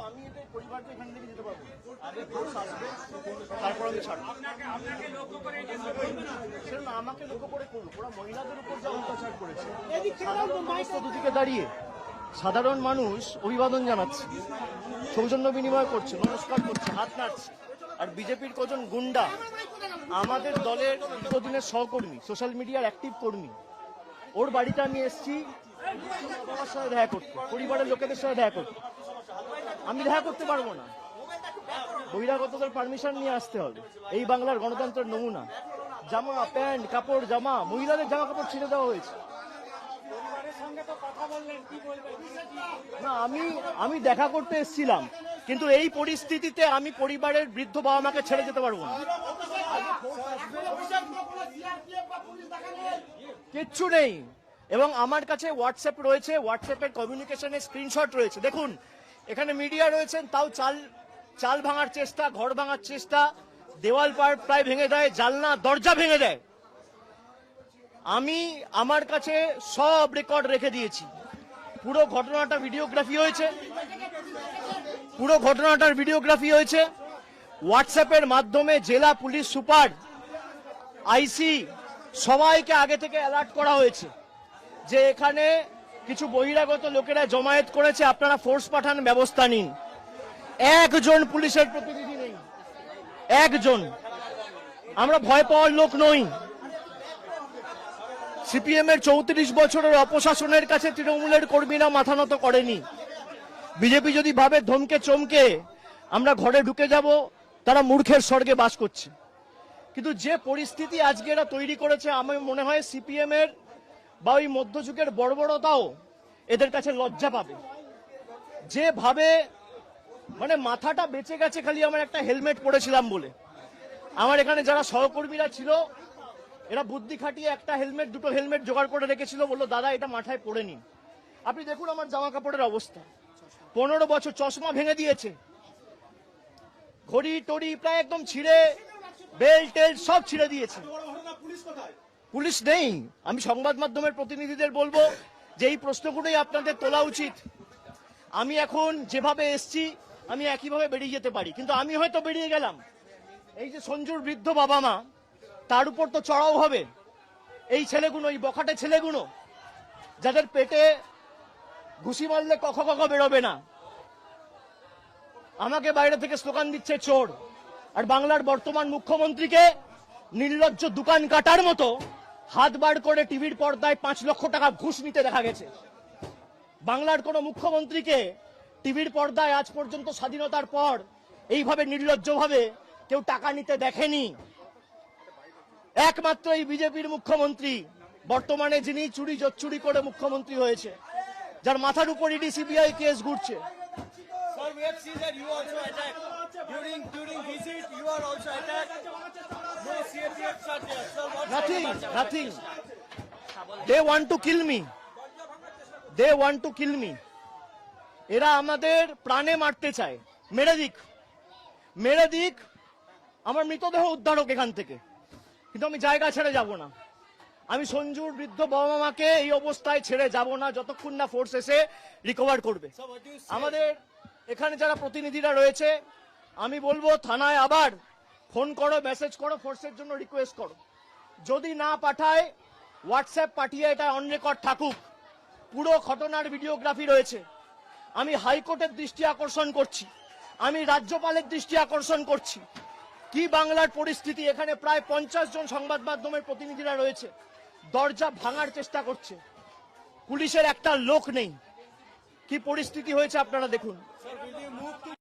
আমি এদের পরিবারকে এখান থেকে যেতে পারবো, আগে ফোর্স আসবে, তারপর আমি ছাড়বো। সেটা আমাকে লক্ষ্য করে করুক, ওরা মহিলাদের উপর যা অত্যাচার করেছে, দুদিকে দাঁড়িয়ে সাধারণ মানুষ অভিবাদন জানাচ্ছে, সৌজন্য বিনিময় করছে, নমস্কার করছে, হাত নাড়ছে। আর বিজেপির কজন গুন্ডা আমাদের দলের দীর্ঘদিনের সহকর্মী, সোশ্যাল মিডিয়ার অ্যাক্টিভ কর্মী, ওর বাড়িতে আমি এসছি বাবার সাথে দেখা করতে, পরিবারের লোকেদের সাথে দেখা করতে। আমি দেখা করতে পারবো না, বহিরাগতদের পারমিশন নিয়ে আসতে হবে। এই বাংলার গণতন্ত্রের নমুনা। জামা প্যান্ট কাপড় জামা, মহিলাদের জামা কাপড় ছিঁড়ে দেওয়া হয়েছে। না, আমি দেখা করতে এসেছিলাম, কিন্তু এই পরিস্থিতিতে আমি পরিবারের বৃদ্ধ বাবা মাকে ছেড়ে যেতে পারবো না। কিচ্ছু নেই। এবং আমার কাছে হোয়াটসঅ্যাপ রয়েছে, হোয়াটসঅ্যাপের কমিউনিকেশনের স্ক্রিনশট রয়েছে। দেখুন, এখানে মিডিয়া রয়েছেন, তাও চাল ভাঙার চেষ্টা, ঘর ভাঙার চেষ্টা, দেওয়াল প্রায় ভেঙে দেয়, জানলা দরজা ভেঙে দেয়। আমি আমার কাছে সব রেকর্ড রেখে দিয়েছি। পুরো ঘটনাটা ভিডিওগ্রাফি হয়েছে, হোয়াটসঅ্যাপের মাধ্যমে জেলা পুলিশ সুপার, আইসি সবাইকে আগে থেকে অ্যালার্ট করা হয়েছে যে এখানে কিছু বহিরাগত লোকেরা জমায়েত করেছে, আপনারা ফোর্স পাঠান, ব্যবস্থা নিন। একজন পুলিশের প্রতিনিধি নেই, একজন। আমরা ভয় পাওয়ার লোক নই। সিপিএম এর 34 বছরের অপশাসনের কাছে তৃণমূলের কর্মীরা মাথা নত করেনি। বিজেপি যদি ভাবে ধমকে চমকে আমরা ঘরে ঢুকে যাব, তারা মূর্খের স্বর্গে বাস করছে। কিন্তু যে পরিস্থিতি আজকে এরা তৈরি করেছে, আমার মনে হয় সিপিএম এর বা ওই মধ্যযুগের বর্বরতাও এদের কাছে লজ্জা পাবে। যেভাবে মানে মাথাটা বেঁচে গেছে খালি আমার একটা হেলমেট পরেছিলাম বলে। আমার এখানে যারা সহকর্মীরা ছিল, এরা বুদ্ধি খাটিয়ে একটা হেলমেট দুটো হেলমেট জোগাড় করে রেখেছিল, বললো দাদা এটা মাথায় পরে নিন। আপনি দেখুন আমার জামা কাপড়ের অবস্থা, 15 বছর, চশমা ভেঙে দিয়েছে, ঘড়ি টড়ি প্রায় একদম ছিঁড়ে, বেল্ট টেল্ট সব ছিঁড়ে দিয়েছে। পুলিশ নেই। আমি সংবাদ মাধ্যমের প্রতিনিধিদের বলবো যে এই প্রশ্নগুলোই আপনাদের তোলা উচিত। আমি এখন যেভাবে এসছি আমি একইভাবে বেরিয়ে যেতে পারি, কিন্তু আমি হয়তো বেরিয়ে গেলাম, এই যে সঞ্জুর বৃদ্ধ বাবা মা, তার উপর তো চড়াও হবে এই ছেলেগুলো, এই বখাটে ছেলেগুলো, যাদের পেটে ঘুষি মারলে কখ বেরোবে না। আমাকে বাইরে থেকে স্লোগান দিচ্ছে চোর, আর বাংলার বর্তমান মুখ্যমন্ত্রীকে নির্লজ্জ দোকান কাটার মতো হাত বার করে টিভির পর্দায় 5 লক্ষ টাকা ঘুষ নিতে দেখা গেছে। বাংলার কোন মুখ্যমন্ত্রীকে টিভির পর্দায় আজ পর্যন্ত স্বাধীনতার পর এইভাবে নির্লজ্জভাবে কেউ টাকা নিতে দেখেনি। একমাত্র এই বিজেপির মুখ্যমন্ত্রী বর্তমানে, যিনি চুরি জচ্চুরি করে মুখ্যমন্ত্রী হয়েছে, যার মাথার উপর ইডি সিবিআই কেস ঘুরছে। Sir, we have seen that you also attacked. During visit, you are also attacked. No CAPF shot here. Sir, what's Nothing. They want to kill me. They want to kill me. এরা আমাদের প্রাণে মারতে চায়। মেরে দিক, আমার মৃতদেহ উদ্ধার হোক এখান থেকে, কিন্তু আমি জায়গা ছেড়ে যাব না। আমি সঞ্জুর বৃদ্ধ বাবা মাকে এই অবস্থায় ছেড়ে যাব না যতক্ষণ না ফোর্স এসে রিকভার করবে। আমাদের এখানে যারা প্রতিনিধিরা রয়েছে, আমি বলবো থানায় আবার ফোন করো, মেসেজ করো, ফোর্সের জন্য রিকোয়েস্ট করো। যদি না পাঠায় হোয়াটসঅ্যাপ পাঠিয়ে এটা অন রেকর্ড থাকুক। পুরো ঘটনার ভিডিওগ্রাফি রয়েছে। আমি হাইকোর্টের দৃষ্টি আকর্ষণ করছি, আমি রাজ্যপালের দৃষ্টি আকর্ষণ করছি। কি বাংলার পরিস্থিতি, এখানে প্রায় 50 জন সংবাদ মাধ্যমের প্রতিনিধিরা রয়েছে, দরজা ভাঙার চেষ্টা করছে, পুলিশের একটা লোক নেই। কি পরিস্থিতি হয়েছে আপনারা দেখুন।